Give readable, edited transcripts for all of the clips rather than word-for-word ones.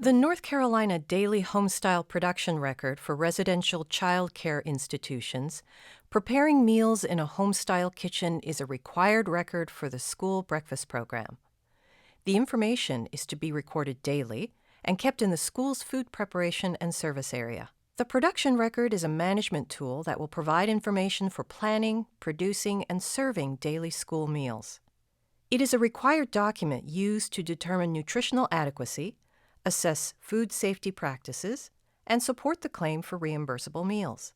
The North Carolina Daily Homestyle Production Record for residential child care institutions, preparing meals in a homestyle kitchen is a required record for the school breakfast program. The information is to be recorded daily and kept in the school's food preparation and service area. The production record is a management tool that will provide information for planning, producing, and serving daily school meals. It is a required document used to determine nutritional adequacy, assess food safety practices, and support the claim for reimbursable meals.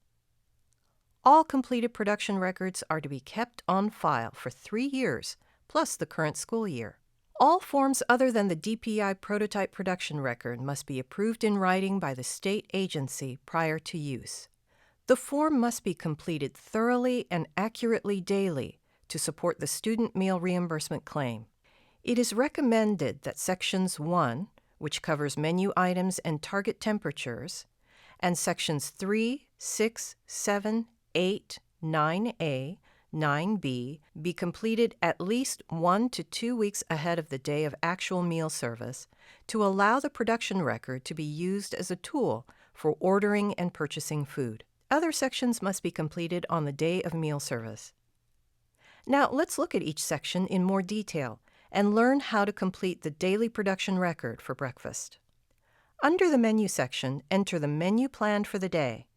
All completed production records are to be kept on file for 3 years, plus the current school year. All forms other than the DPI prototype production record must be approved in writing by the state agency prior to use. The form must be completed thoroughly and accurately daily to support the student meal reimbursement claim. It is recommended that Sections 1, which covers menu items and target temperatures, and Sections 3, 6, 7, 8, 9A, 9B be completed at least 1 to 2 weeks ahead of the day of actual meal service to allow the production record to be used as a tool for ordering and purchasing food. Other sections must be completed on the day of meal service. Now let's look at each section in more detail and learn how to complete the daily production record for breakfast. Under the menu section, enter the menu planned for the day.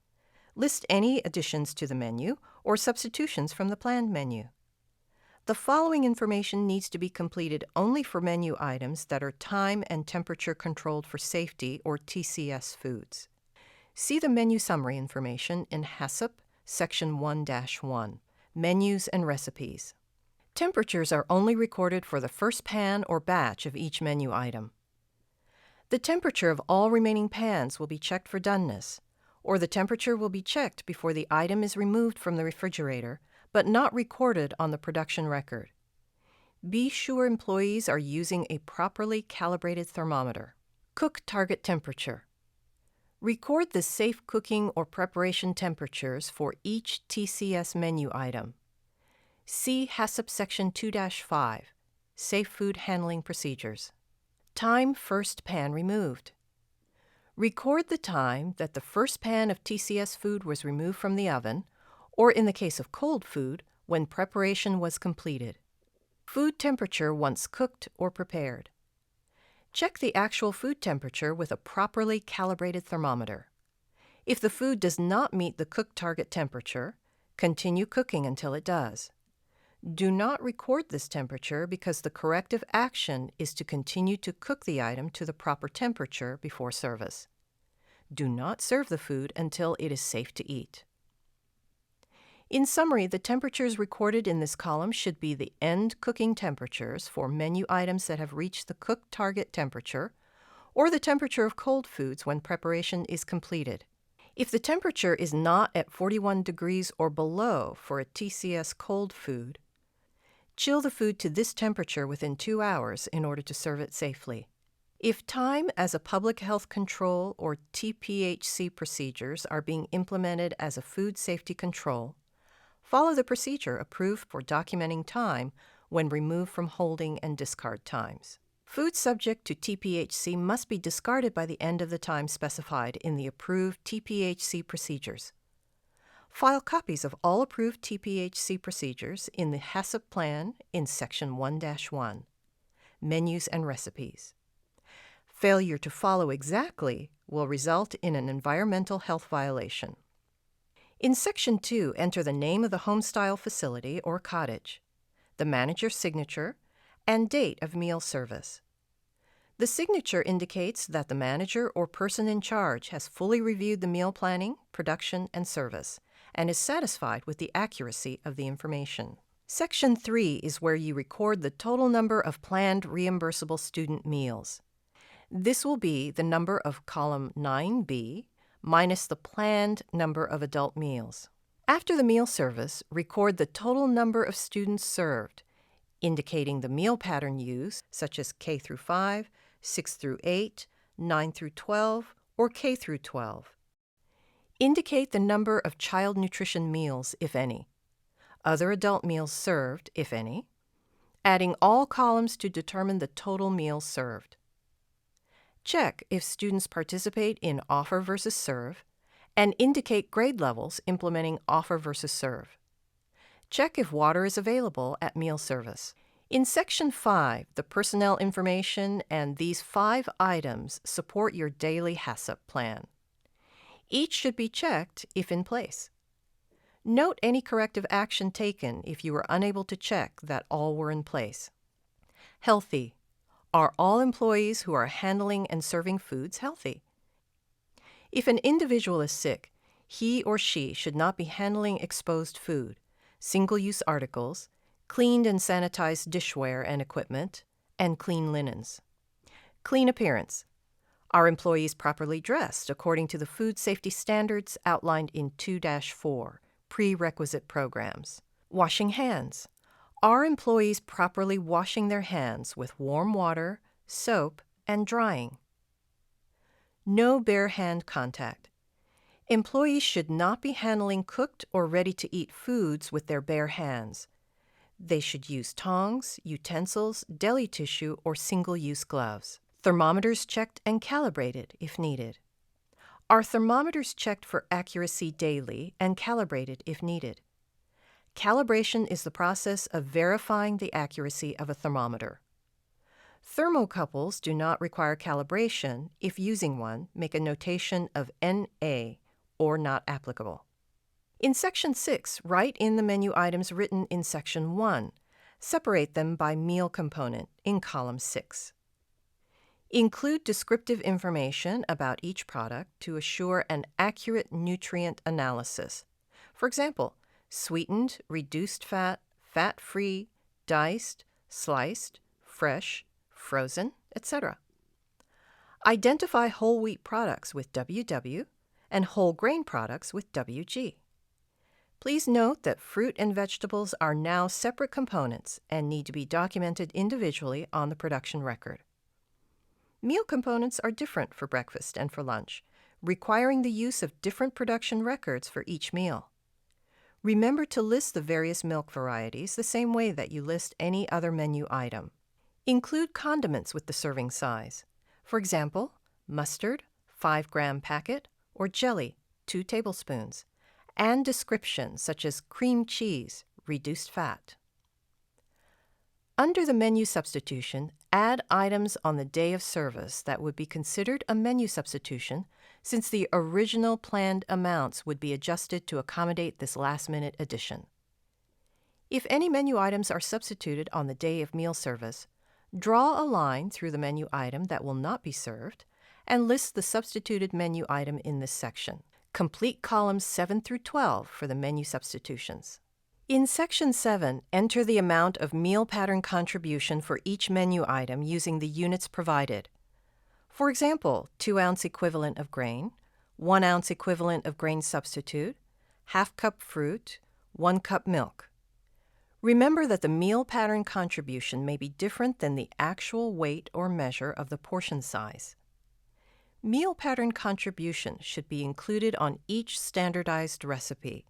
List any additions to the menu or substitutions from the planned menu. The following information needs to be completed only for menu items that are time and temperature controlled for safety or TCS foods. See the menu summary information in HACCP Section 1-1, Menus and Recipes. Temperatures are only recorded for the first pan or batch of each menu item. The temperature of all remaining pans will be checked for doneness, or the temperature will be checked before the item is removed from the refrigerator, but not recorded on the production record. Be sure employees are using a properly calibrated thermometer. Cook target temperature. Record the safe cooking or preparation temperatures for each TCS menu item. See HACCP Section 2-5, Safe Food Handling Procedures. Time first pan removed. Record the time that the first pan of TCS food was removed from the oven, or in the case of cold food, when preparation was completed. Food temperature once cooked or prepared. Check the actual food temperature with a properly calibrated thermometer. If the food does not meet the cook target temperature, continue cooking until it does. Do not record this temperature because the corrective action is to continue to cook the item to the proper temperature before service. Do not serve the food until it is safe to eat. In summary, the temperatures recorded in this column should be the end cooking temperatures for menu items that have reached the cook target temperature, or the temperature of cold foods when preparation is completed. If the temperature is not at 41 degrees or below for a TCS cold food, chill the food to this temperature within 2 hours in order to serve it safely. If time as a public health control or TPHC procedures are being implemented as a food safety control, follow the procedure approved for documenting time when removed from holding and discard times. Food subject to TPHC must be discarded by the end of the time specified in the approved TPHC procedures. File copies of all approved TPHC procedures in the HACCP plan in Section 1-1, Menus and Recipes. Failure to follow exactly will result in an environmental health violation. In Section 2, enter the name of the homestyle facility or cottage, the manager's signature, and date of meal service. The signature indicates that the manager or person in charge has fully reviewed the meal planning, production, and service, and is satisfied with the accuracy of the information. Section 3 is where you record the total number of planned reimbursable student meals. This will be the number of column 9B minus the planned number of adult meals. After the meal service, record the total number of students served, indicating the meal pattern used, such as K through 5, 6 through 8, 9 through 12, or K through 12. Indicate the number of child nutrition meals, if any, other adult meals served, if any, adding all columns to determine the total meals served. Check if students participate in offer versus serve, and indicate grade levels implementing offer versus serve. Check if water is available at meal service. In Section 5, the personnel information and these 5 items support your daily HACCP plan. Each should be checked if in place. Note any corrective action taken if you were unable to check that all were in place. Healthy. Are all employees who are handling and serving foods healthy? If an individual is sick, he or she should not be handling exposed food, single-use articles, cleaned and sanitized dishware and equipment, and clean linens. Clean appearance. Are employees properly dressed according to the food safety standards outlined in 2-4, prerequisite programs? Washing hands. Are employees properly washing their hands with warm water, soap, and drying? No bare hand contact. Employees should not be handling cooked or ready-to-eat foods with their bare hands. They should use tongs, utensils, deli tissue, or single-use gloves. Thermometers checked and calibrated if needed. Are thermometers checked for accuracy daily and calibrated if needed? Calibration is the process of verifying the accuracy of a thermometer. Thermocouples do not require calibration. If using one, make a notation of NA or not applicable. In Section 6, write in the menu items written in Section 1. Separate them by meal component in column 6. Include descriptive information about each product to assure an accurate nutrient analysis. For example, sweetened, reduced fat, fat-free, diced, sliced, fresh, frozen, etc. Identify whole wheat products with WW and whole grain products with WG. Please note that fruit and vegetables are now separate components and need to be documented individually on the production record. Meal components are different for breakfast and for lunch, requiring the use of different production records for each meal. Remember to list the various milk varieties the same way that you list any other menu item. Include condiments with the serving size. For example, mustard, 5-gram packet, or jelly, 2 tablespoons, and descriptions such as cream cheese, reduced fat. Under the menu substitution, add items on the day of service that would be considered a menu substitution since the original planned amounts would be adjusted to accommodate this last-minute addition. If any menu items are substituted on the day of meal service, draw a line through the menu item that will not be served and list the substituted menu item in this section. Complete columns 7 through 12 for the menu substitutions. In Section 7, enter the amount of meal pattern contribution for each menu item using the units provided. For example, 2-ounce equivalent of grain, 1-ounce equivalent of grain substitute, half cup fruit, 1 cup milk. Remember that the meal pattern contribution may be different than the actual weight or measure of the portion size. Meal pattern contribution should be included on each standardized recipe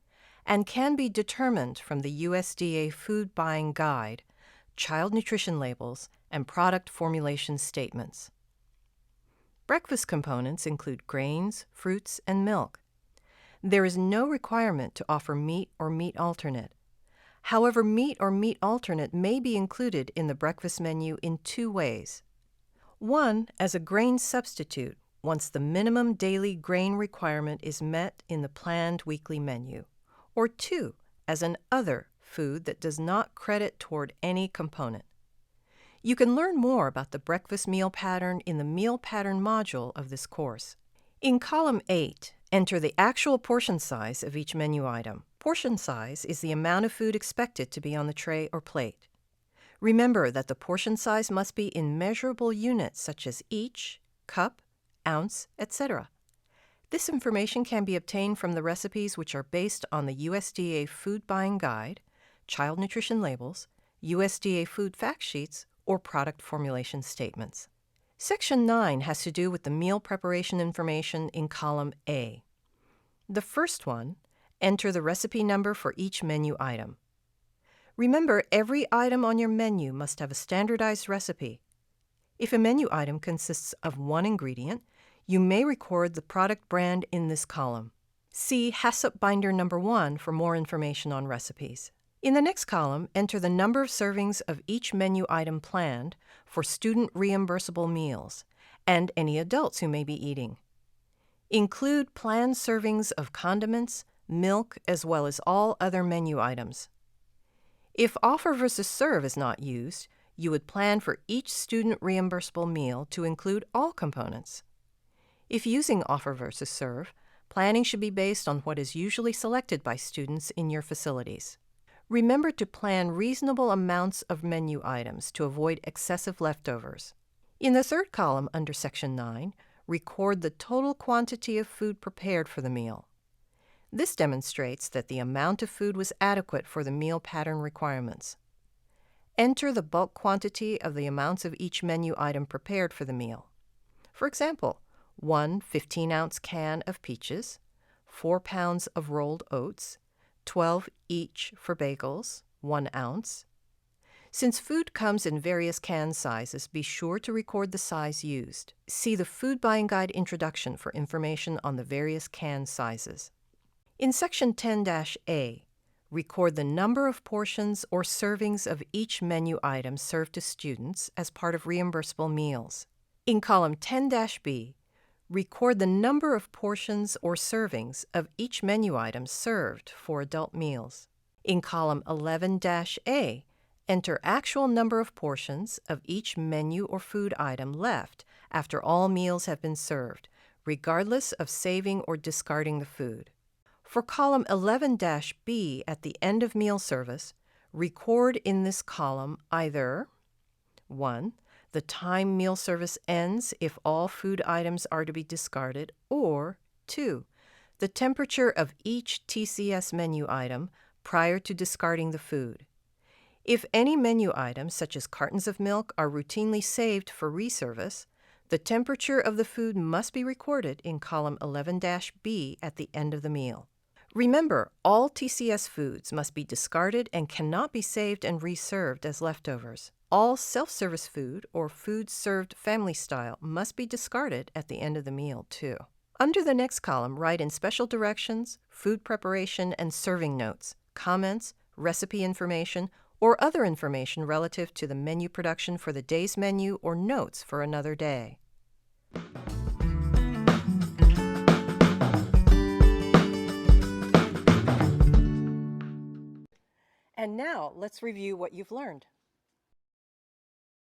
and can be determined from the USDA Food Buying Guide, child nutrition labels, and product formulation statements. Breakfast components include grains, fruits, and milk. There is no requirement to offer meat or meat alternate. However, meat or meat alternate may be included in the breakfast menu in 2 ways. 1, as a grain substitute once the minimum daily grain requirement is met in the planned weekly menu, or 2, as an other food that does not credit toward any component. You can learn more about the breakfast meal pattern in the meal pattern module of this course. In column 8, enter the actual portion size of each menu item. Portion size is the amount of food expected to be on the tray or plate. Remember that the portion size must be in measurable units such as each, cup, ounce, etc. This information can be obtained from the recipes which are based on the USDA Food Buying Guide, child nutrition labels, USDA food fact sheets, or product formulation statements. Section 9 has to do with the meal preparation information in column A. The first one, enter the recipe number for each menu item. Remember, every item on your menu must have a standardized recipe. If a menu item consists of one ingredient, you may record the product brand in this column. See HACCP binder number 1 for more information on recipes. In the next column, enter the number of servings of each menu item planned for student reimbursable meals and any adults who may be eating. Include planned servings of condiments, milk, as well as all other menu items. If offer versus serve is not used, you would plan for each student reimbursable meal to include all components. If using offer versus serve, planning should be based on what is usually selected by students in your facilities. Remember to plan reasonable amounts of menu items to avoid excessive leftovers. In the third column under Section 9, record the total quantity of food prepared for the meal. This demonstrates that the amount of food was adequate for the meal pattern requirements. Enter the bulk quantity of the amounts of each menu item prepared for the meal. For example, 1 15-ounce can of peaches, 4 pounds of rolled oats, 12 each for bagels, 1 ounce. Since food comes in various can sizes, be sure to record the size used. See the Food Buying Guide Introduction for information on the various can sizes. In Section 10-A, record the number of portions or servings of each menu item served to students as part of reimbursable meals. In column 10-B, record the number of portions or servings of each menu item served for adult meals. In column 11-A, enter actual number of portions of each menu or food item left after all meals have been served, regardless of saving or discarding the food. For column 11-B at the end of meal service, record in this column either 1. The time meal service ends if all food items are to be discarded, or 2. The temperature of each TCS menu item prior to discarding the food. If any menu items, such as cartons of milk, are routinely saved for reservice, the temperature of the food must be recorded in column 11-B at the end of the meal. Remember, all TCS foods must be discarded and cannot be saved and reserved as leftovers. All self-service food or food served family style must be discarded at the end of the meal, too. Under the next column, write in special directions, food preparation and serving notes, comments, recipe information, or other information relative to the menu production for the day's menu or notes for another day. And now, let's review what you've learned.